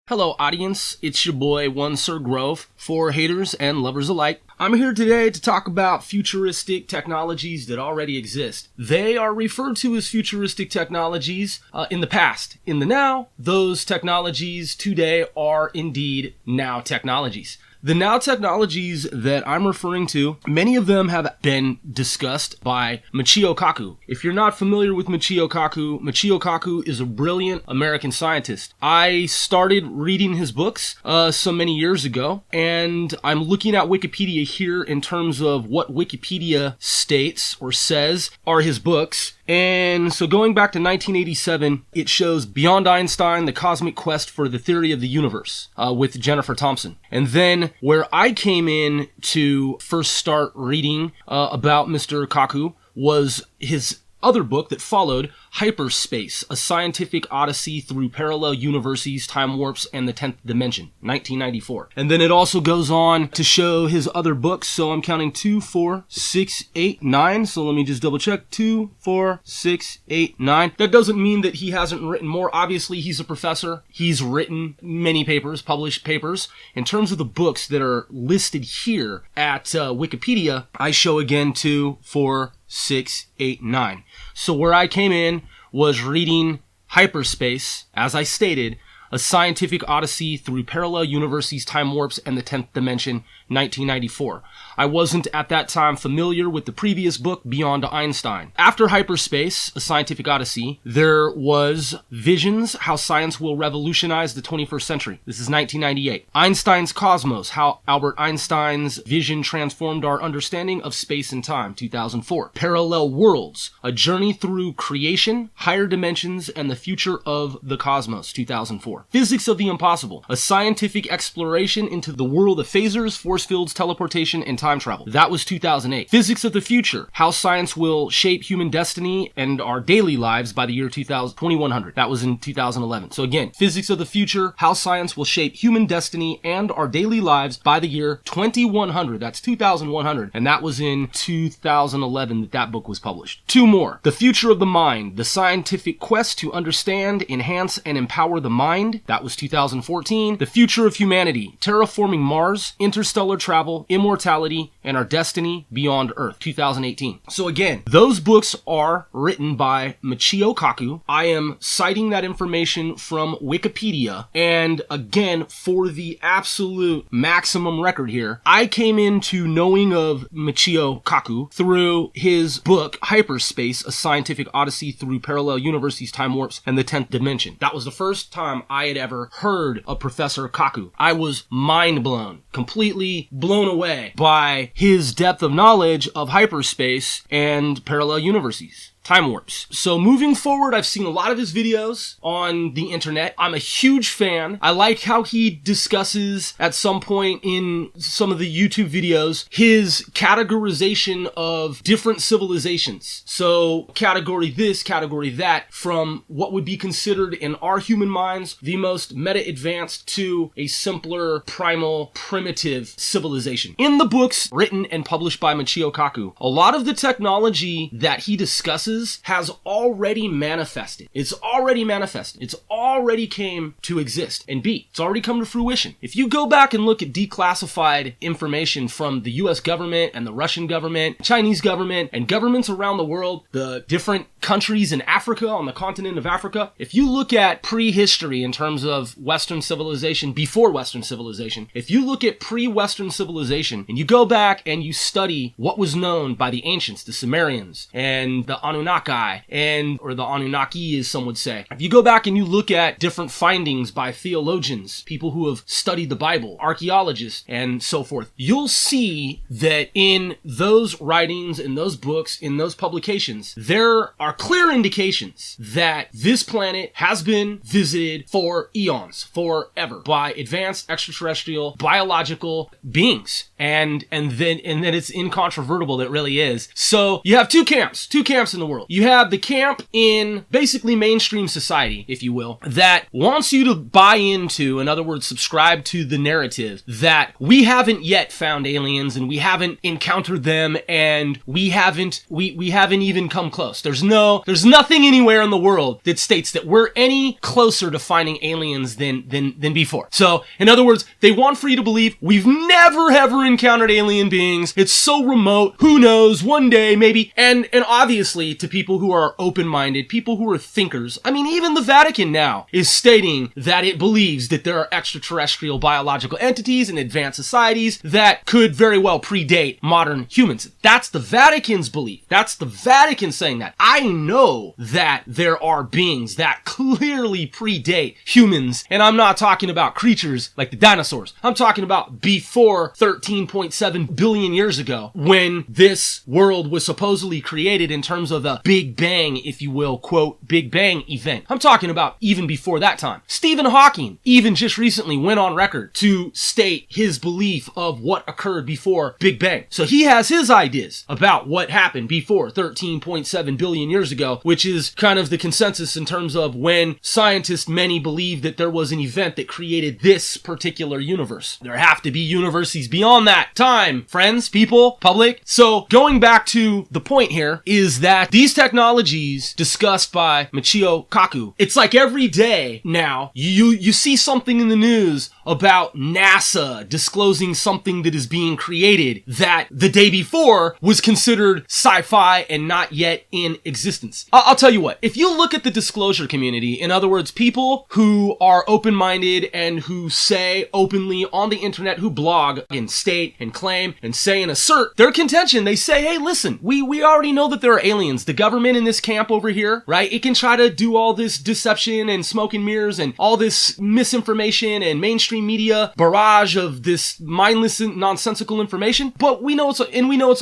Hello audience, it's your boy One Sir Grove for haters and lovers alike. I'm here today to talk about futuristic technologies that already exist. They are referred to as futuristic technologies in the past. In the now, those technologies today are indeed now technologies. The now technologies that I'm referring to, many of them have been discussed by Michio Kaku. If you're not familiar with Michio Kaku is a brilliant American scientist. I started reading his books so many years ago, and I'm looking at Wikipedia here in terms of what Wikipedia states or says are his books. And so going back to 1987, it shows Beyond Einstein, The Cosmic Quest for the Theory of the Universe with Jennifer Thompson. And then where I came in to first start reading about Mr. Kaku was his other book that followed, Hyperspace, A Scientific Odyssey Through Parallel Universes, Time Warps, and the 10th Dimension, 1994. And then it also goes on to show his other books, so I'm counting 2, 4, 6, 8, 9, so let me just double check, 2, 4, 6, 8, 9. That doesn't mean that he hasn't written more. Obviously, he's a professor. He's written many papers, published papers. In terms of the books that are listed here at Wikipedia, I show again 2, 4, 6, 8, 9. So where I came in was reading Hyperspace, as I stated, A Scientific Odyssey Through Parallel Universes, Time Warps, and the 10th Dimension, 1994. I wasn't at that time familiar with the previous book, Beyond Einstein. After Hyperspace, A Scientific Odyssey, there was Visions, How Science Will Revolutionize the 21st Century. This is 1998. Einstein's Cosmos, How Albert Einstein's vision transformed our understanding of space and time, 2004. Parallel Worlds, A Journey Through Creation, Higher Dimensions, and the Future of the Cosmos, 2004. Physics of the Impossible, A Scientific Exploration into the World of Phasers, Force Fields, Teleportation, and Time Travel. That was 2008. Physics of the Future, How Science Will Shape Human Destiny and Our Daily Lives by the year 2100. That was in 2011. So again, Physics of the Future, How Science Will Shape Human Destiny and Our Daily Lives by the year 2100. That's 2100. And that was in 2011 that book was published. Two more. The Future of the Mind, The Scientific Quest to Understand, Enhance, and Empower the Mind. That was 2014. The Future of Humanity, Terraforming Mars, Interstellar Travel, Immortality, and Our Destiny Beyond Earth, 2018. So again, those books are written by Michio Kaku. I am citing that information from Wikipedia. And again, for the absolute maximum record here, I came into knowing of Michio Kaku through his book, Hyperspace, A Scientific Odyssey Through Parallel Universes, Time Warps, and the 10th Dimension. That was the first time I had ever heard of Professor Kaku. I was mind blown, completely blown away by his depth of knowledge of hyperspace and parallel universes. Time warps. So moving forward, I've seen a lot of his videos on the internet. I'm a huge fan. I like how he discusses at some point in some of the YouTube videos his categorization of different civilizations. So category this, category that, from what would be considered in our human minds the most meta-advanced to a simpler, primal, primitive civilization. In the books written and published by Michio Kaku, a lot of the technology that he discusses has already manifested. It's already manifested. It's already came to exist and be. It's already come to fruition. If you go back and look at declassified information from the US government and the Russian government, Chinese government, and governments around the world, the different countries in Africa, on the continent of Africa, if you look at prehistory in terms of Western civilization, before Western civilization, if you look at pre-Western civilization and you go back and you study what was known by the ancients, the Sumerians, and the Anunnaki, or the Anunnaki as some would say. If you go back and you look at different findings by theologians, people who have studied the Bible, archaeologists, and so forth, you'll see that in those writings, in those books, in those publications, there are clear indications that this planet has been visited for eons, forever, by advanced extraterrestrial biological beings. And then it's incontrovertible, it really is. So you have two camps in the world. world. You have the camp in basically mainstream society, if you will, that wants you to buy into, in other words, subscribe to the narrative that we haven't yet found aliens and we haven't encountered them and we haven't even come close. There's nothing anywhere in the world that states that we're any closer to finding aliens than before. So, in other words, they want for you to believe we've never ever encountered alien beings. It's so remote. Who knows? One day, maybe. And obviously, to people who are open-minded, people who are thinkers, I mean, even the Vatican now is stating that it believes that there are extraterrestrial biological entities and advanced societies that could very well predate modern humans. That's the Vatican's belief. That's the Vatican saying that. I know that there are beings that clearly predate humans, and I'm not talking about creatures like the dinosaurs. I'm talking about before 13.7 billion years ago, when this world was supposedly created in terms of a Big Bang, if you will, quote, Big Bang event. I'm talking about even before that time. Stephen Hawking even just recently went on record to state his belief of what occurred before Big Bang. So he has his ideas about what happened before 13.7 billion years ago, which is kind of the consensus in terms of when scientists, many believe that there was an event that created this particular universe. There have to be universes beyond that time, friends, people, public. So going back to the point here is that these technologies discussed by Michio Kaku, it's like every day now you see something in the news about NASA disclosing something that is being created that the day before was considered sci-fi and not yet in existence. I'll tell you what, if you look at the disclosure community, in other words, people who are open-minded and who say openly on the internet, who blog and state and claim and say and assert their contention, they say, hey, listen, we already know that there are aliens. The government in this camp over here, right, it can try to do all this deception and smoke and mirrors and all this misinformation and mainstream media barrage of this mindless and nonsensical information, but we know it's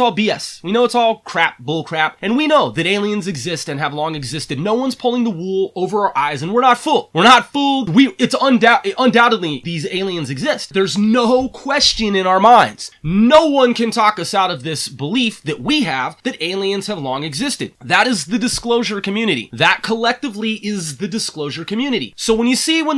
all BS. We know it's all crap, bull crap, and we know that aliens exist and have long existed. No one's pulling the wool over our eyes, and we're not fooled. We're not fooled. It's undoubtedly these aliens exist. There's no question in our minds. No one can talk us out of this belief that we have that aliens have long existed. That is the disclosure community. That collectively is the disclosure community. So when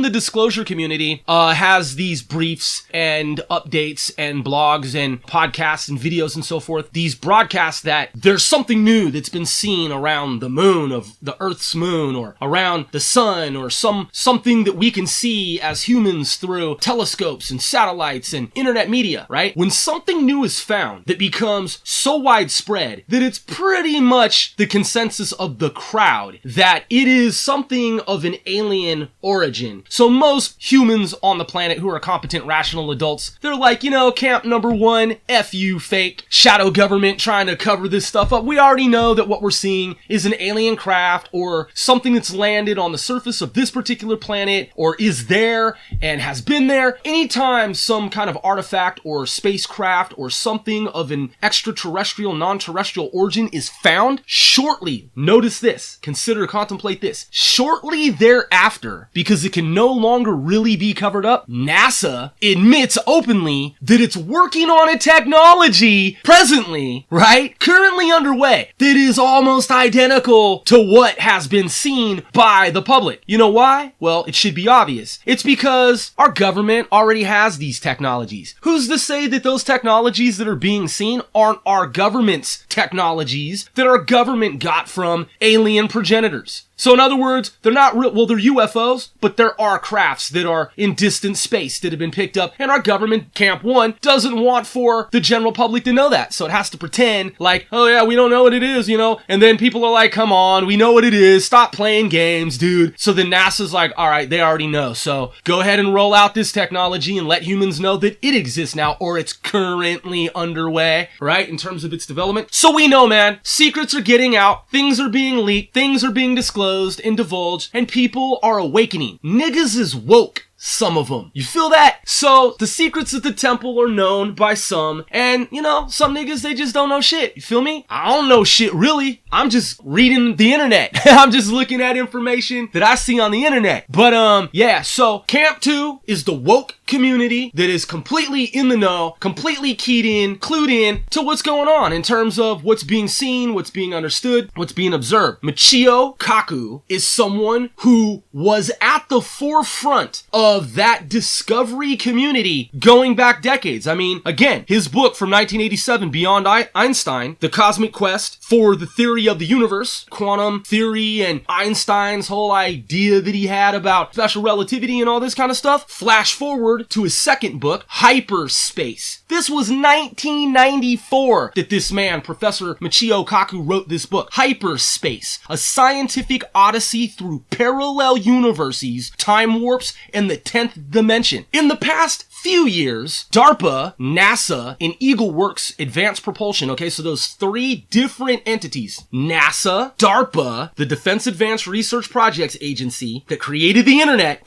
the disclosure community has these briefs and updates and blogs and podcasts and videos and so forth, these broadcasts that there's something new that's been seen around the moon, of the Earth's moon, or around the sun, or something that we can see as humans through telescopes and satellites and internet media, right? When something new is found that becomes so widespread that it's pretty much the consensus of the crowd that it is something of an alien origin. So most humans on the planet who are competent, rational adults, they're like, camp number one, F you, fake shadow government trying to cover this stuff up. We already know that what we're seeing is an alien craft or something that's landed on the surface of this particular planet or is there and has been there. Anytime some kind of artifact or spacecraft or something of an extraterrestrial, non-terrestrial origin is found, shortly, notice this, contemplate this, shortly thereafter, because it can no longer really be covered up, NASA admits openly that it's working on a technology presently, right, currently underway, that is almost identical to what has been seen by the public. You know why? Well, it should be obvious. It's because our government already has these technologies. Who's to say that those technologies that are being seen aren't our government's technologies that our government got from alien progenitors? So in other words, they're not real, well, they're UFOs, but there are crafts that are in distant space that have been picked up, and our government, Camp 1, doesn't want for the general public to know that. So it has to pretend like, oh yeah, we don't know what it is, and then people are like, come on, we know what it is, stop playing games, dude. So then NASA's like, all right, they already know, so go ahead and roll out this technology and let humans know that it exists now, or it's currently underway, right, in terms of its development. So we know, man, secrets are getting out, things are being leaked, things are being disclosed and divulged, and people are awakening. Niggas is woke. some of them. You feel that? So the secrets of the temple are known by some, and some niggas, they just don't know shit. You feel me? I don't know shit really. I'm just reading the internet. I'm just looking at information that I see on the internet. But yeah, so Camp 2 is the woke community that is completely in the know, completely clued in to what's going on in terms of what's being seen, what's being understood, what's being observed. Michio Kaku is someone who was at the forefront of that discovery community going back decades. I mean, again, his book from 1987, Beyond Einstein, The Cosmic Quest for the Theory of the Universe, quantum theory, and Einstein's whole idea that he had about special relativity and all this kind of stuff. Flash forward to his second book, Hyperspace. This was 1994 that this man, Professor Michio Kaku, wrote this book. Hyperspace, a scientific odyssey through parallel universes, time warps, and the 10th dimension. In the past few years, DARPA, NASA, and EagleWorks Advanced Propulsion, okay, so those three different entities, NASA, DARPA, the Defense Advanced Research Projects Agency that created the internet,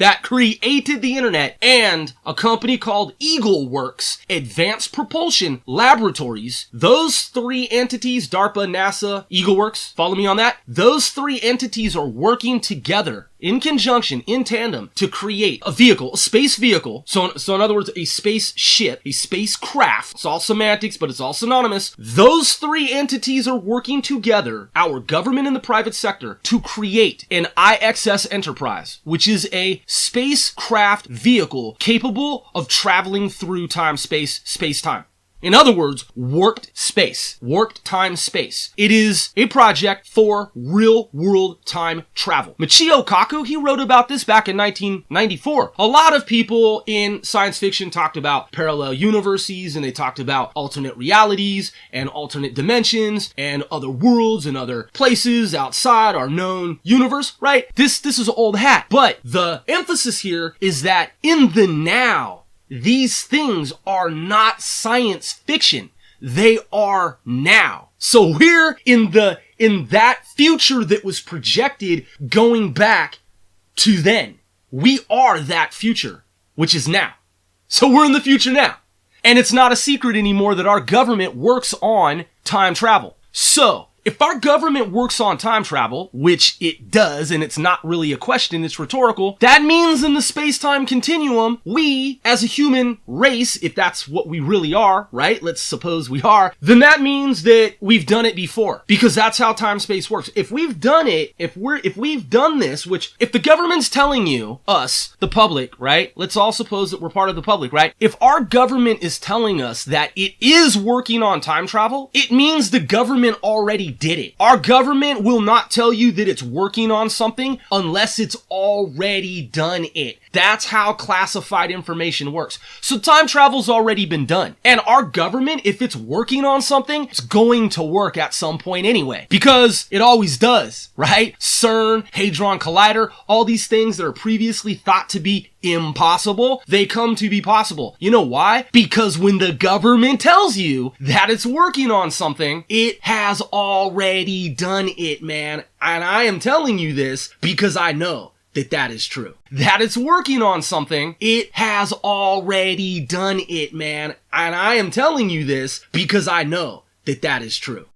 and a company called EagleWorks Advanced Propulsion Laboratories, those three entities, DARPA, NASA, EagleWorks, follow me on that? Those three entities are working together in conjunction, in tandem, to create a vehicle, a space vehicle. So in other words, a spaceship, a spacecraft. It's all semantics, but it's all synonymous. Those three entities are working together, our government and the private sector, to create an IXS Enterprise, which is a spacecraft vehicle capable of traveling through time, space-time. In other words, warped time space. It is a project for real-world time travel. Michio Kaku, he wrote about this back in 1994. A lot of people in science fiction talked about parallel universes, and they talked about alternate realities and alternate dimensions and other worlds and other places outside our known universe, right? This is old hat. But the emphasis here is that in the now, these things are not science fiction. They are now. So we're in that future that was projected going back to then. We are that future, which is now. So we're in the future now. And it's not a secret anymore that our government works on time travel. So if our government works on time travel, which it does, and it's not really a question, it's rhetorical, that means in the space-time continuum, we, as a human race, if that's what we really are, right? Let's suppose we are, then that means that we've done it before. Because that's how time-space works. If we've done it, if we've done this, which, if the government's telling you, us, the public, right? Let's all suppose that we're part of the public, right? If our government is telling us that it is working on time travel, it means the government already did it. Our government will not tell you that it's working on something unless it's already done it. That's how classified information works. So time travel's already been done. And our government, if it's working on something, it's going to work at some point anyway. Because it always does, right? CERN, Hadron Collider, all these things that are previously thought to be impossible, they come to be possible. You know why? Because when the government tells you that it's working on something, it has already done it, man. And I am telling you this because I know that is true. That it's working on something, it has already done it, man. And I am telling you this because I know that is true.